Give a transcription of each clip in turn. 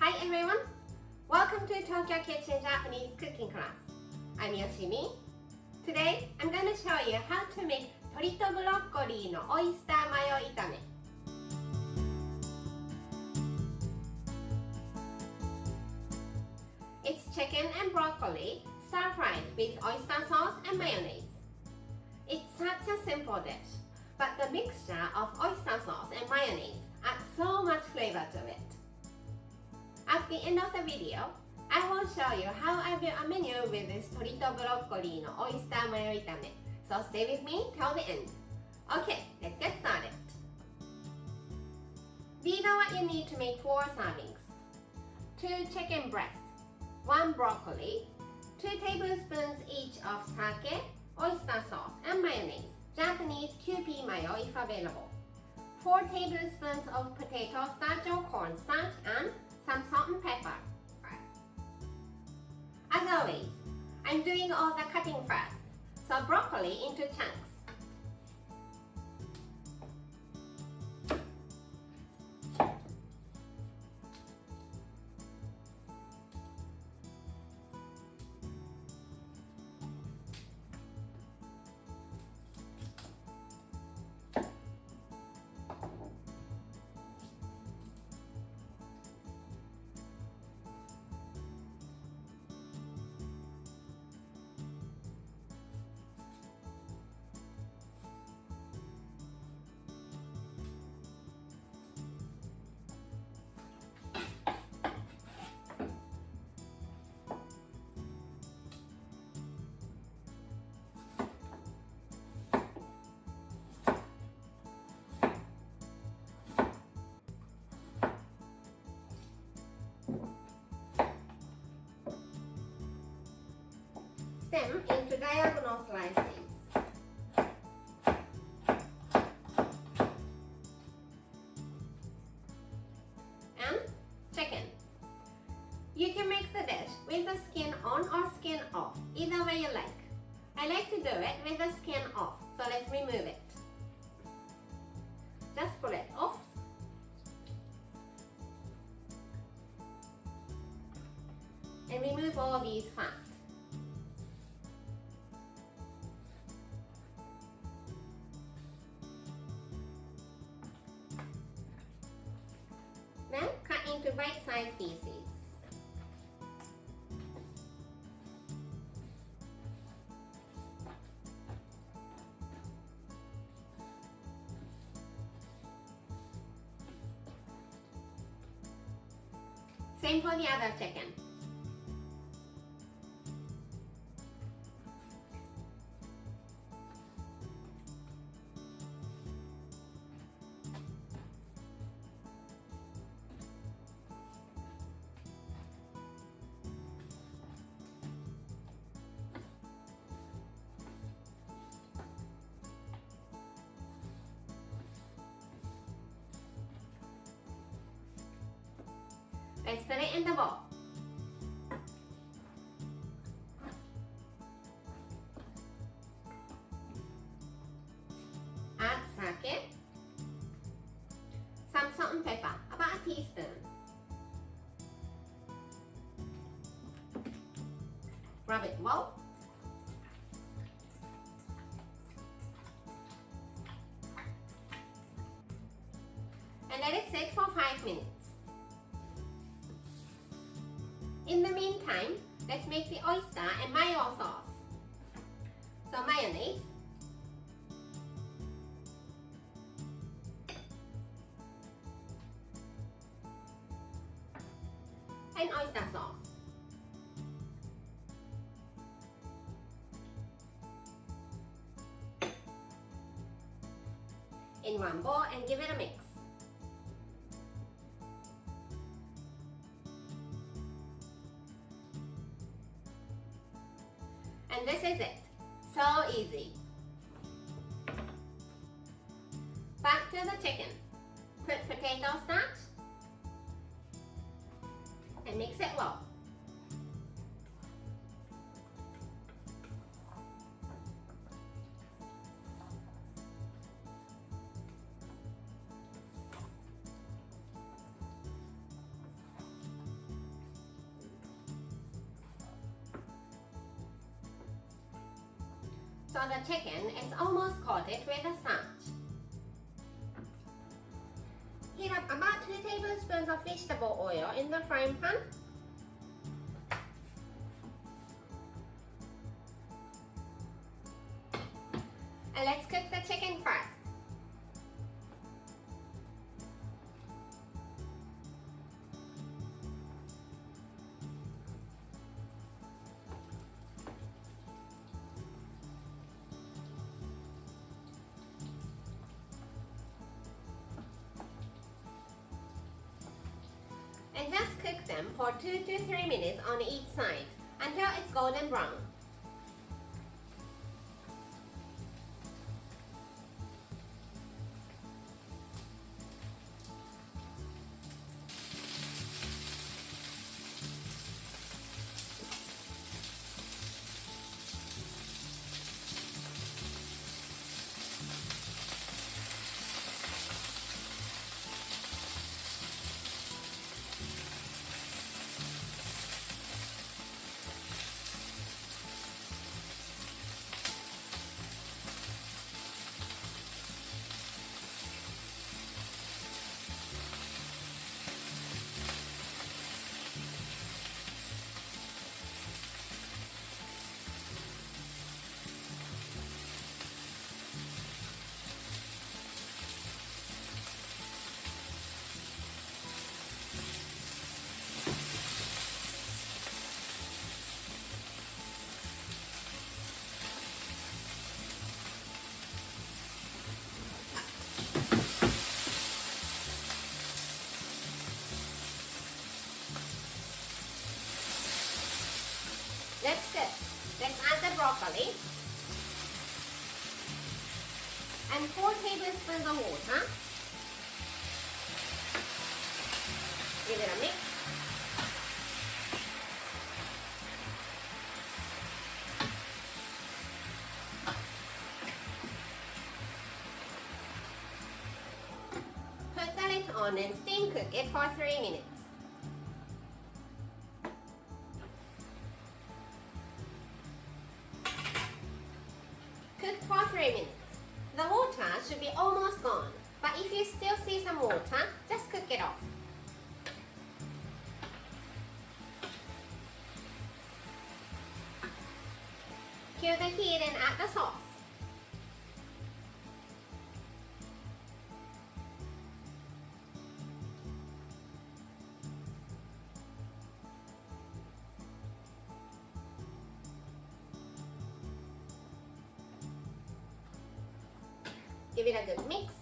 Hi everyone! Welcome to Tokyo Kitchen Japanese cooking class. I'm Yoshimi. Today, I'm going to show you how to make 鶏とブロッコリーのオイスターマヨ炒め。It's chicken and broccoli stir-fried with oyster sauce and mayonnaise. It's such a simple dish, but the mixture of oyster sauce and mayonnaise adds so much flavor to it. At the end of the video, I will show you how I built a menu with this 鶏とブロッコリーのオイスターマヨ炒め. So stay with me till the end. Okay, let's get started. These are what you need to make 4 servings. 2 chicken breasts, 1 broccoli, 2 tablespoons each of sake, oyster sauce and mayonnaise, Japanese QP mayo if available, 4 tablespoons of potato starch or cornstarch and some salt and pepper. As always, I'm doing all the cutting first, so broccoli into chunks. Stem into diagonal slices. And chicken. You can make the dish with the skin on or skin off, either way you like. I like to do it with the skin off, so let's remove it. Just pull it off. And remove all these fat. Then cut into bite-sized pieces. Same for the other chicken. Let's put it in the bowl. Add sake, some salt and pepper, about a teaspoon. Rub it well. And let it sit for 5 minutes. In the meantime, let's make the oyster and mayo sauce. So mayonnaise, and oyster sauce. In one bowl and give it a mix. And this is it. So easy. Back to the chicken. Put potato starch and mix it well. so the chicken is almost coated with the starch. Heat up about 2 tablespoons of vegetable oil in the frying pan. And let's cook the chicken first. And just cook them for 2 to 3 minutes on each side until it's golden brown. That's good. Let's add the broccoli and 4 tablespoons of water. Give it a mix. Put the lid on and steam cook it for 3 minutes. Cook for 3 minutes. The water should be almost gone, but if you still see some water, just cook it off. Cue the heat and add the sauce. Give it a good mix.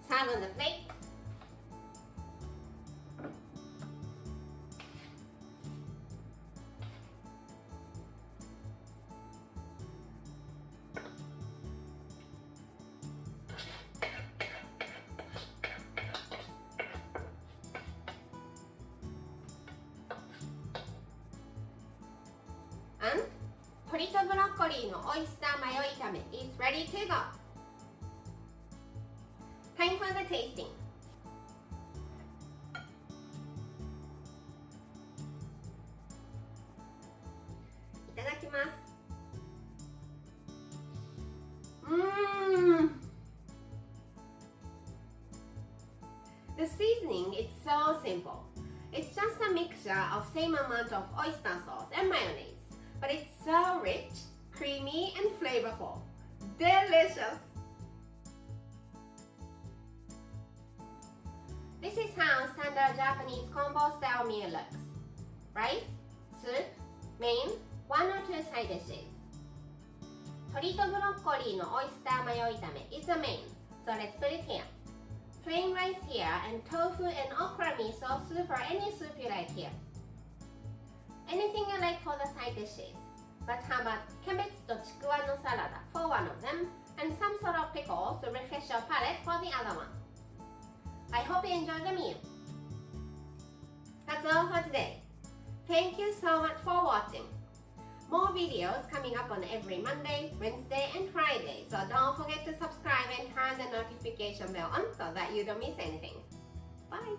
Serve on the plate. And 鶏とブロッコリーのオイスターマヨ炒め is ready to go. Time for the tasting. いただきます。The seasoning is so simple. It's just a mixture of same amount of oyster sauce and mayonnaise. But it's so rich, creamy, and flavorful. Delicious! This is how standard Japanese combo style meal looks. Rice, soup, main, 1 or 2 side dishes. 鶏とブロッコリーのオイスターマヨ炒め is the main, so let's put it here. Plain rice here and tofu and okra miso soup or any soup you like here. Anything you like for the side dishes. But how about キャベツとちくわのサラダ for one of them and some sort of pickles to refresh your palate for the other one. I hope you enjoy the meal. That's all for today. Thank you so much for watching. More videos coming up on every Monday, Wednesday and Friday. So don't forget to subscribe and turn the notification bell on so that you don't miss anything. Bye!